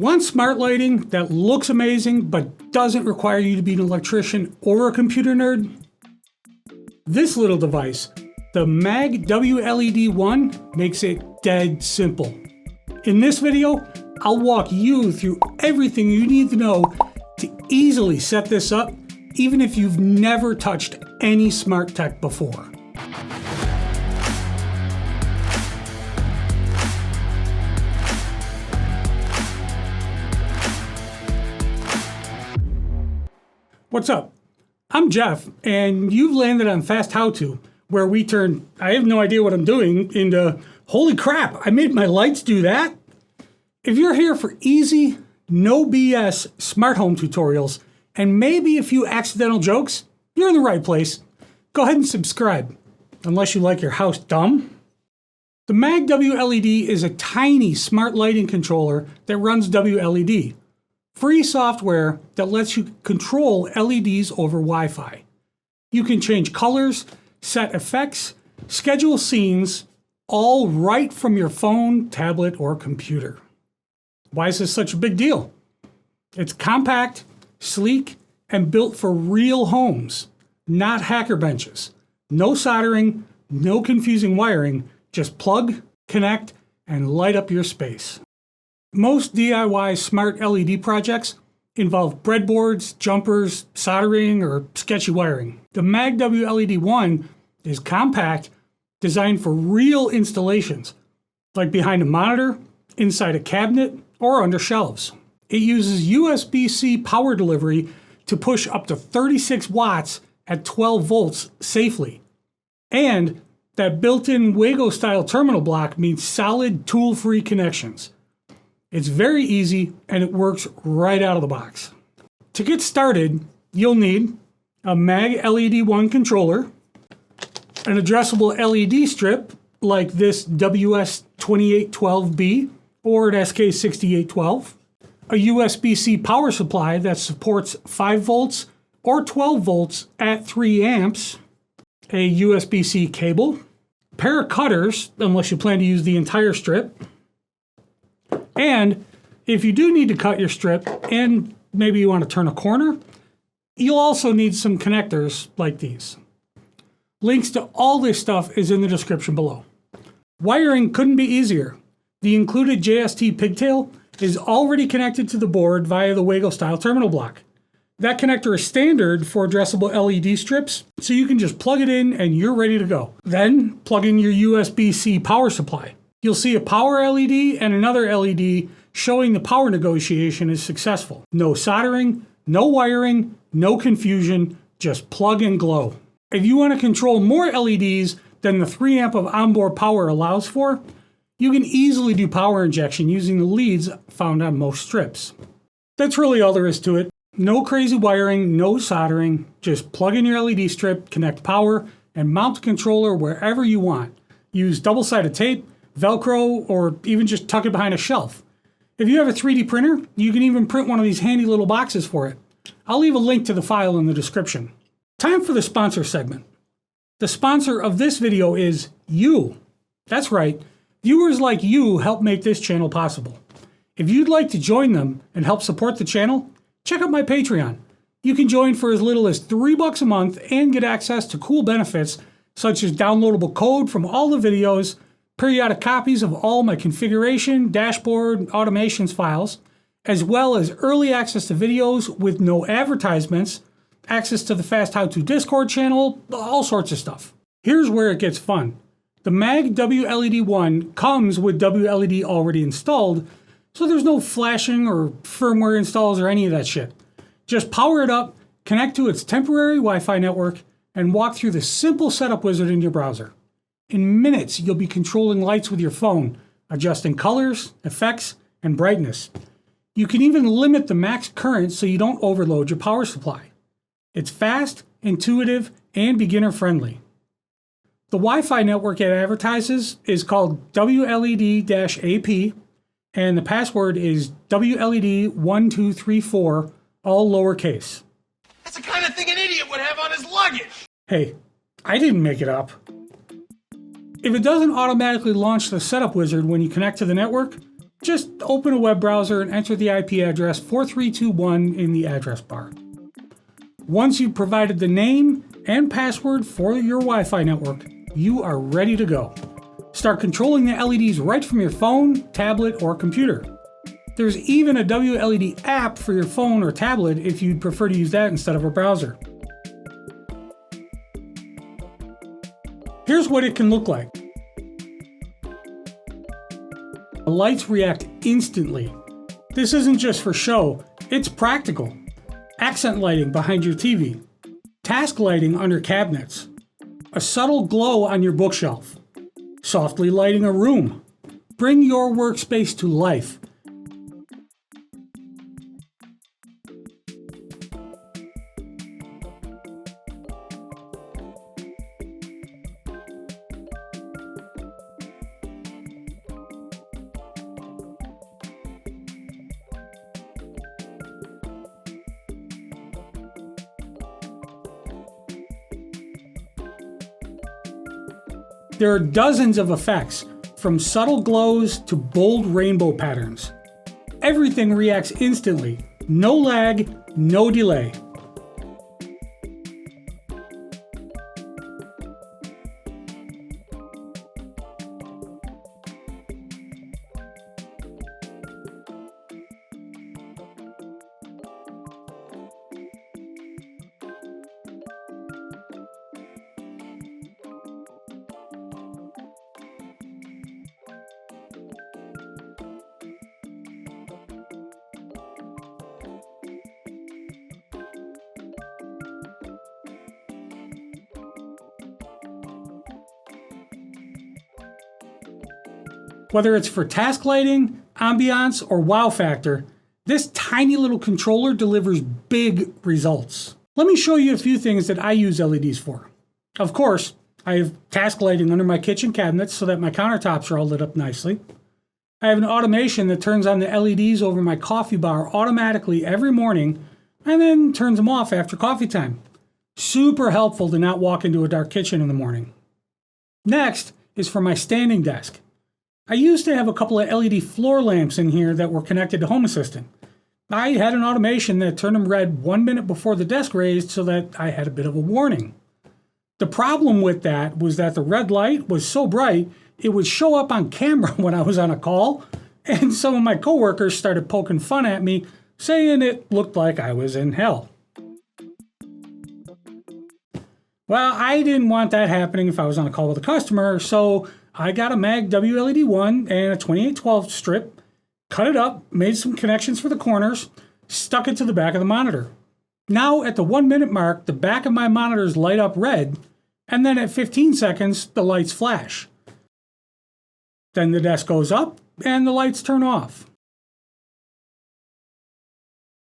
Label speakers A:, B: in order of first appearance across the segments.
A: Want smart lighting that looks amazing but doesn't require you to be an electrician or a computer nerd? This little device, the MAG-WLED one, makes it dead simple. In this video, I'll walk you through everything you need to know to easily set this up, even if you've never touched any smart tech before. What's up? I'm Jeff, and you've landed on Fast How To, where we turn I have no idea what I'm doing into holy crap, I made my lights do that? If you're here for easy, no BS smart home tutorials, and maybe a few accidental jokes, you're in the right place. Go ahead and subscribe, unless you like your house dumb. The MAG-WLED is a tiny smart lighting controller that runs WLED. Free software that lets you control LEDs over Wi-Fi. You can change colors, set effects, schedule scenes, all right from your phone, tablet, or computer. Why is this such a big deal? It's compact, sleek, and built for real homes, not hacker benches. No soldering, no confusing wiring, just plug, connect, and light up your space. Most DIY smart LED projects involve breadboards, jumpers, soldering, or sketchy wiring. The MAG-WLED one is compact, designed for real installations, like behind a monitor, inside a cabinet, or under shelves. It uses USB-C power delivery to push up to 36 watts at 12 volts safely. And that built-in Wago-style terminal block means solid tool-free connections. It's very easy, and it works right out of the box. To get started, you'll need a MAG-LED 1 controller, an addressable LED strip like this WS2812B or an SK6812, a USB-C power supply that supports 5 volts or 12 volts at 3 amps, a USB-C cable, a pair of cutters, unless you plan to use the entire strip, and if you do need to cut your strip and maybe you want to turn a corner, you'll also need some connectors like these. Links to all this stuff is in the description below. Wiring couldn't be easier. The included JST pigtail is already connected to the board via the Wago style terminal block. That connector is standard for addressable LED strips, so you can just plug it in and you're ready to go. Then plug in your USB-C power supply. You'll see a power LED and another LED showing the power negotiation is successful. No soldering, no wiring, no confusion, just plug and glow. If you want to control more LEDs than the 3 amp of onboard power allows for, you can easily do power injection using the leads found on most strips. That's really all there is to it. No crazy wiring, no soldering, just plug in your LED strip, connect power, and mount the controller wherever you want. Use double-sided tape, Velcro, or even just tuck it behind a shelf. If you have a 3D printer, you can even print one of these handy little boxes for it. I'll leave a link to the file in the description. Time for the sponsor segment. The sponsor of this video is you. That's right, viewers like you help make this channel possible. If you'd like to join them and help support the channel, check out my Patreon. You can join for as little as $3 a month and get access to cool benefits such as downloadable code from all the videos, periodic copies of all my configuration, dashboard, automations files, as well as early access to videos with no advertisements, access to the Fast How To Discord channel, all sorts of stuff. Here's where it gets fun. The MAG-WLED 1 comes with WLED already installed, so there's no flashing or firmware installs or any of that shit. Just power it up, connect to its temporary Wi-Fi network, and walk through the simple setup wizard in your browser. In minutes, you'll be controlling lights with your phone, adjusting colors, effects, and brightness. You can even limit the max current so you don't overload your power supply. It's fast, intuitive, and beginner-friendly. The Wi-Fi network it advertises is called WLED-AP, and the password is WLED1234, all lowercase.
B: That's the kind of thing an idiot would have on his luggage!
A: Hey, I didn't make it up. If it doesn't automatically launch the setup wizard when you connect to the network, Just open a web browser and enter the IP address 4321 in the address bar. Once you've provided the name and password for your Wi-Fi network, you are ready to go. Start controlling the LEDs right from your phone, tablet, or computer. There's even a WLED app for your phone or tablet if you'd prefer to use that instead of a browser. Here's what it can look like. The lights react instantly. This isn't just for show, it's practical. Accent lighting behind your TV, task lighting under cabinets, a subtle glow on your bookshelf, softly lighting a room. Bring your workspace to life. There are dozens of effects, from subtle glows to bold rainbow patterns. Everything reacts instantly, no lag, no delay. Whether it's for task lighting, ambiance, or wow factor, this tiny little controller delivers big results. Let me show you a few things that I use LEDs for. Of course, I have task lighting under my kitchen cabinets so that my countertops are all lit up nicely. I have an automation that turns on the LEDs over my coffee bar automatically every morning and then turns them off after coffee time. Super helpful to not walk into a dark kitchen in the morning. Next is for my standing desk. I used to have a couple of LED floor lamps in here that were connected to Home Assistant. I had an automation that turned them red 1 minute before the desk raised so that I had a bit of a warning. The problem with that was that the red light was so bright it would show up on camera when I was on a call, and some of my coworkers started poking fun at me, saying it looked like I was in hell. Well, I didn't want that happening if I was on a call with a customer, so I got a MAG-WLED 1 and a 2812 strip, cut it up, made some connections for the corners, stuck it to the back of the monitor. Now at the 1 minute mark, the back of my monitors light up red, and then at 15 seconds, the lights flash. Then the desk goes up and the lights turn off.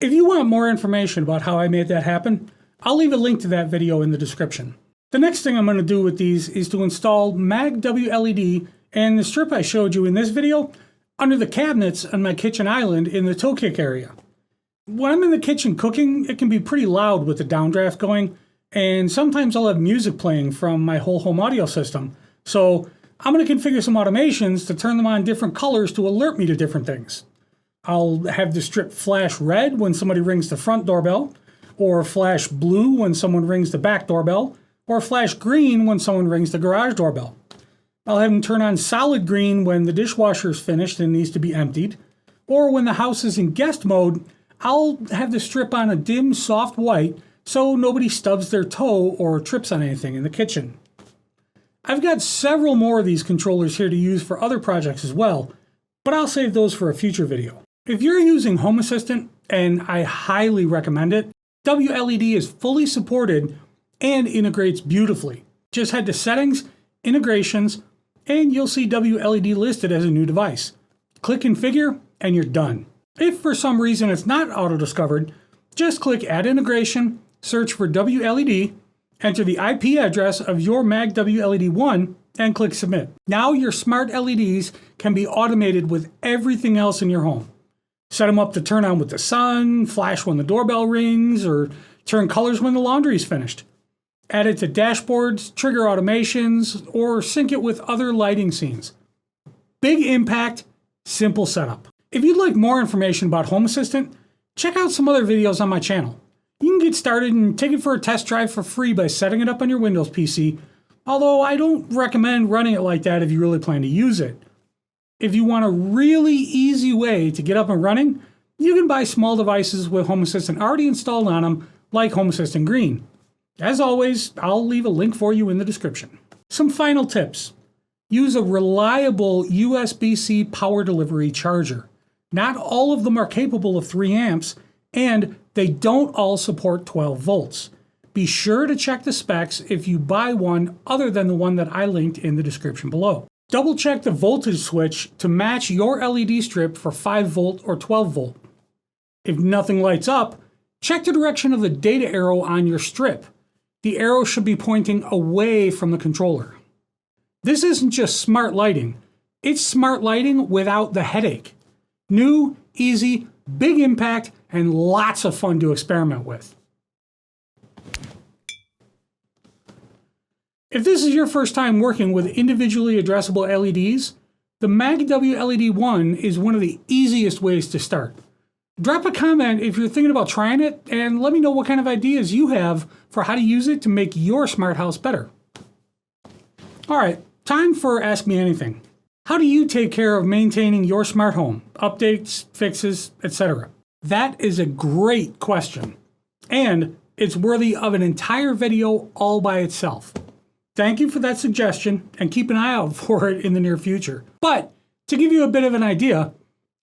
A: If you want more information about how I made that happen, I'll leave a link to that video in the description. The next thing I'm going to do with these is to install MAG-WLED and the strip I showed you in this video under the cabinets on my kitchen island in the toe kick area. When I'm in the kitchen cooking, it can be pretty loud with the downdraft going, and sometimes I'll have music playing from my whole home audio system. So I'm going to configure some automations to turn them on different colors to alert me to different things. I'll have the strip flash red when somebody rings the front doorbell, or flash blue when someone rings the back doorbell, or flash green when someone rings the garage doorbell. I'll have them turn on solid green when the dishwasher is finished and needs to be emptied, or when the house is in guest mode, I'll have the strip on a dim, soft white so nobody stubs their toe or trips on anything in the kitchen. I've got several more of these controllers here to use for other projects as well, but I'll save those for a future video. If you're using Home Assistant, and I highly recommend it, WLED is fully supported and integrates beautifully. Just head to Settings, Integrations, and you'll see WLED listed as a new device. Click Configure, and you're done. If for some reason it's not auto-discovered, just click Add Integration, search for WLED, enter the IP address of your MAG-WLED 1, and click Submit. Now your smart LEDs can be automated with everything else in your home. Set them up to turn on with the sun, flash when the doorbell rings, or turn colors when the laundry is finished. Add it to dashboards, trigger automations, or sync it with other lighting scenes. Big impact, Simple setup. If you'd like more information about Home Assistant, check out some other videos on my channel. You can get started and take it for a test drive for free by setting it up on your Windows PC, although I don't recommend running it like that if you really plan to use it. If you want a really easy way to get up and running, you can buy small devices with Home Assistant already installed on them, like Home Assistant Green. As always, I'll leave a link for you in the description. Some final tips. Use a reliable USB-C power delivery charger. Not all of them are capable of 3 amps, and they don't all support 12 volts. Be sure to check the specs if you buy one other than the one that I linked in the description below. Double check the voltage switch to match your LED strip for 5 volt or 12 volt. If nothing lights up, check the direction of the data arrow on your strip. The arrow should be pointing away from the controller. This isn't just smart lighting, it's smart lighting without the headache. New, easy, big impact, and lots of fun to experiment with. If this is your first time working with individually addressable LEDs, the MAG-WLED 1 is one of the easiest ways to start. Drop a comment if you're thinking about trying it, and let me know what kind of ideas you have for how to use it to make your smart house better. Alright, time for Ask Me Anything. How do you take care of maintaining your smart home? Updates, fixes, etc. That is a great question, and it's worthy of an entire video all by itself. Thank you for that suggestion, and keep an eye out for it in the near future. But to give you a bit of an idea,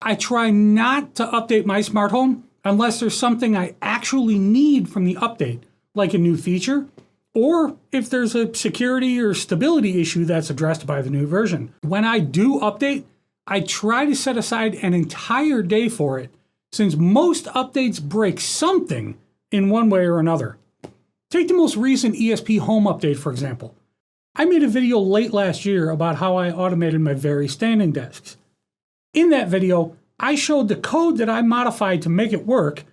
A: I try not to update my smart home unless there's something I actually need from the update, like a new feature, or if there's a security or stability issue that's addressed by the new version. When I do update, I try to set aside an entire day for it, since most updates break something in one way or another. Take the most recent ESP Home update, for example. I made a video late last year about how I automated my very standing desks. In that video, I showed the code that I modified to make it work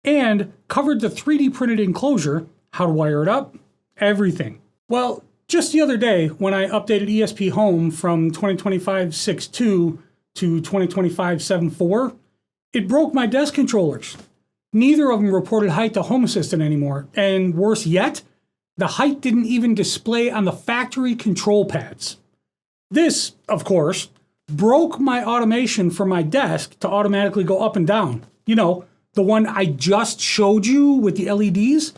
A: and covered the 3D printed enclosure, how to wire it up, everything. Well, just the other day, when I updated ESP Home from 2025 6.2 to 2025 7.4, it broke my desk controllers. Neither of them reported height to Home Assistant anymore, and worse yet, the height didn't even display on the factory control pads. This, of course, broke my automation for my desk to automatically go up and down. You know, the one I just showed you with the LEDs.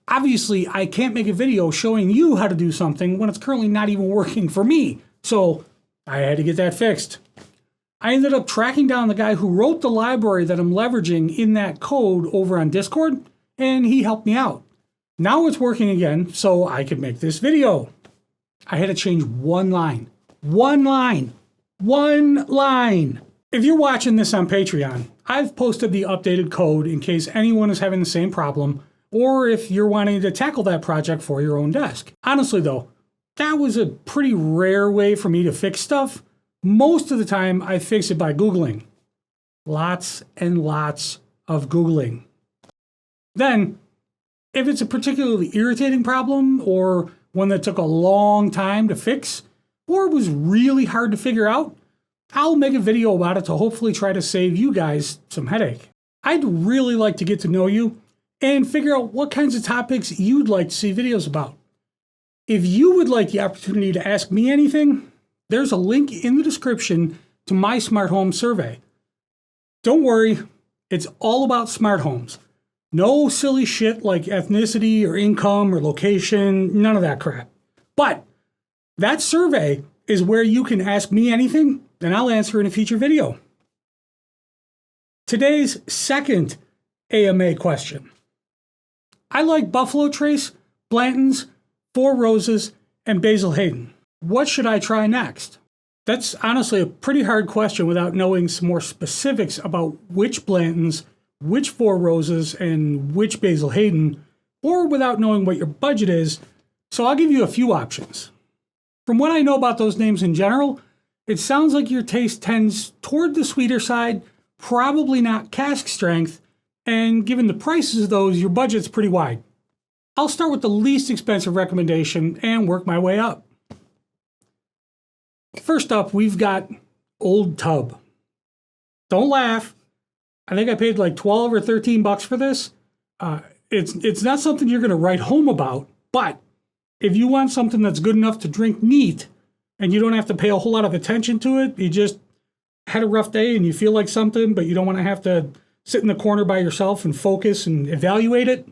A: Obviously, I can't make a video showing you how to do something when it's currently not even working for me, so I had to get that fixed. I ended up tracking down the guy who wrote the library that I'm leveraging in that code over on Discord, and he helped me out. Now it's working again, so I could make this video. I had to change one line. One line. One line. If you're watching this on Patreon, I've posted the updated code in case anyone is having the same problem, or if you're wanting to tackle that project for your own desk. Honestly though, that was a pretty rare way for me to fix stuff. Most of the time, I fix it by Googling. Lots and lots of Googling. Then, if it's a particularly irritating problem, or one that took a long time to fix, or was really hard to figure out, I'll make a video about it to hopefully try to save you guys some headache. I'd really like to get to know you and figure out what kinds of topics you'd like to see videos about. If you would like the opportunity to ask me anything, there's a link in the description to my smart home survey. Don't worry, it's all about smart homes. No silly shit like ethnicity or income or location, none of that crap. But that survey is where you can ask me anything, and I'll answer in a future video. Today's second AMA question. I like Buffalo Trace, Blanton's, Four Roses, and Basil Hayden. What should I try next? That's honestly a pretty hard question without knowing some more specifics about which Blantons, which Four Roses, and which Basil Hayden, or without knowing what your budget is, so I'll give you a few options. From what I know about those names in general, it sounds like your taste tends toward the sweeter side, probably not cask strength, and given the prices of those, your budget's pretty wide. I'll start with the least expensive recommendation and work my way up. First up, we've got old tub. Don't laugh. I think I paid like 12 or 13 bucks for this. It's not something you're going to write home about, but if you want something that's good enough to drink neat and you don't have to pay a whole lot of attention to it, you just had a rough day and you feel like something, but you don't want to have to sit in the corner by yourself and focus and evaluate it,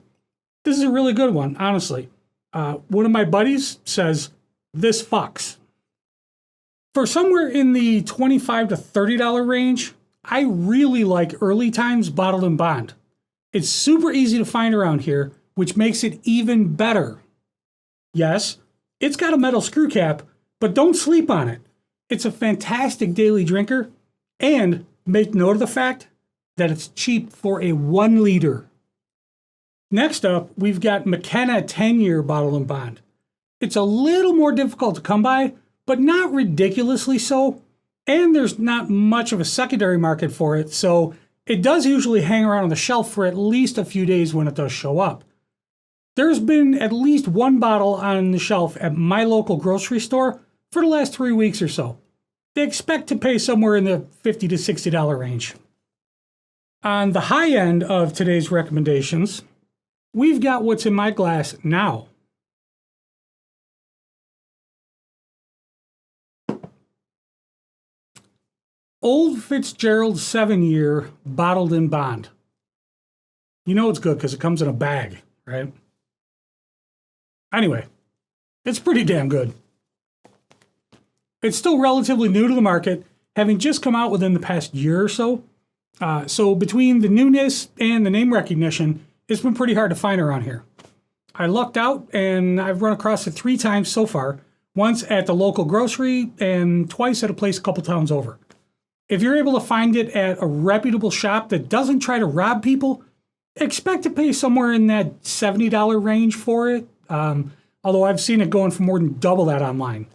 A: this is a really good one, honestly. One of my buddies says, this fucks. For somewhere in the $25 to $30 range, I really like Early Times Bottled and Bond. It's super easy to find around here, which makes it even better. Yes, it's got a metal screw cap, but don't sleep on it. It's a fantastic daily drinker, and make note of the fact that it's cheap for a 1 liter. Next up, we've got McKenna 10-year Bottled and Bond. It's a little more difficult to come by, but not ridiculously so, and there's not much of a secondary market for it, so it does usually hang around on the shelf for at least a few days when it does show up. There's been at least one bottle on the shelf at my local grocery store for the last 3 weeks or so. They expect to pay somewhere in the $50 to $60 range. On the high end of today's recommendations, we've got what's in my glass now. Old Fitzgerald 7-year Bottled and Bond. You know it's good because it comes in a bag, right? Anyway, it's pretty damn good. It's still relatively new to the market, having just come out within the past year or so. So between the newness and the name recognition, it's been pretty hard to find around here. I lucked out and I've run across it 3 times so far, once at the local grocery and twice at a place a couple towns over. If you're able to find it at a reputable shop that doesn't try to rob people, expect to pay somewhere in that $70 range for it, although I've seen it going for more than double that online.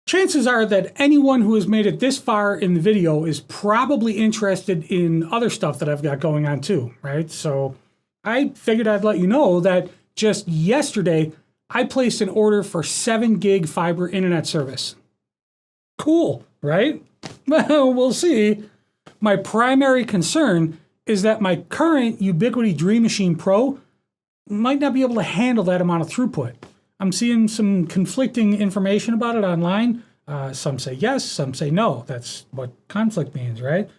A: Chances are that anyone who has made it this far in the video is probably interested in other stuff that I've got going on too, right? So I figured I'd let you know that just yesterday, I placed an order for 7 gig fiber internet service. Cool, right? Well, we'll see. My primary concern is that my current Ubiquiti Dream Machine Pro might not be able to handle that amount of throughput. I'm seeing some conflicting information about it online. Some say yes, some say no. That's what conflict means, right?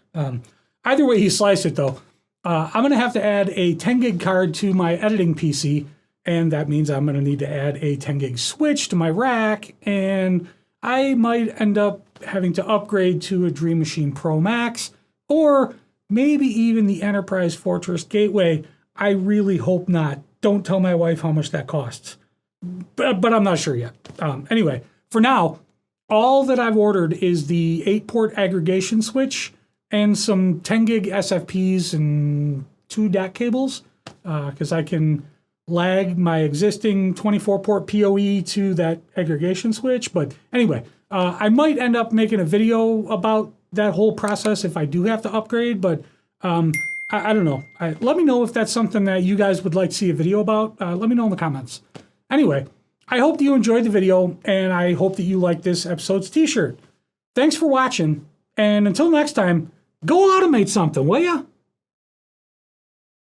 A: Either way you slice it, though, I'm going to have to add a 10 gig card to my editing PC, and that means I'm going to need to add a 10 gig switch to my rack, and I might end up having to upgrade to a Dream Machine Pro Max, or maybe even the Enterprise Fortress Gateway. I really hope not. Don't tell my wife how much that costs. But I'm not sure yet. Anyway, for now, all that I've ordered is the 8-port aggregation switch and some 10 gig SFPs and 2 DAC cables, because I can lag my existing 24-port PoE to that aggregation switch. But anyway, I might end up making a video about that whole process if I do have to upgrade, but I don't know. Let me know if that's something that you guys would like to see a video about. Let me know in the comments. Anyway, I hope that you enjoyed the video, and I hope that you like this episode's t-shirt. Thanks for watching, and until next time, go automate something, will ya?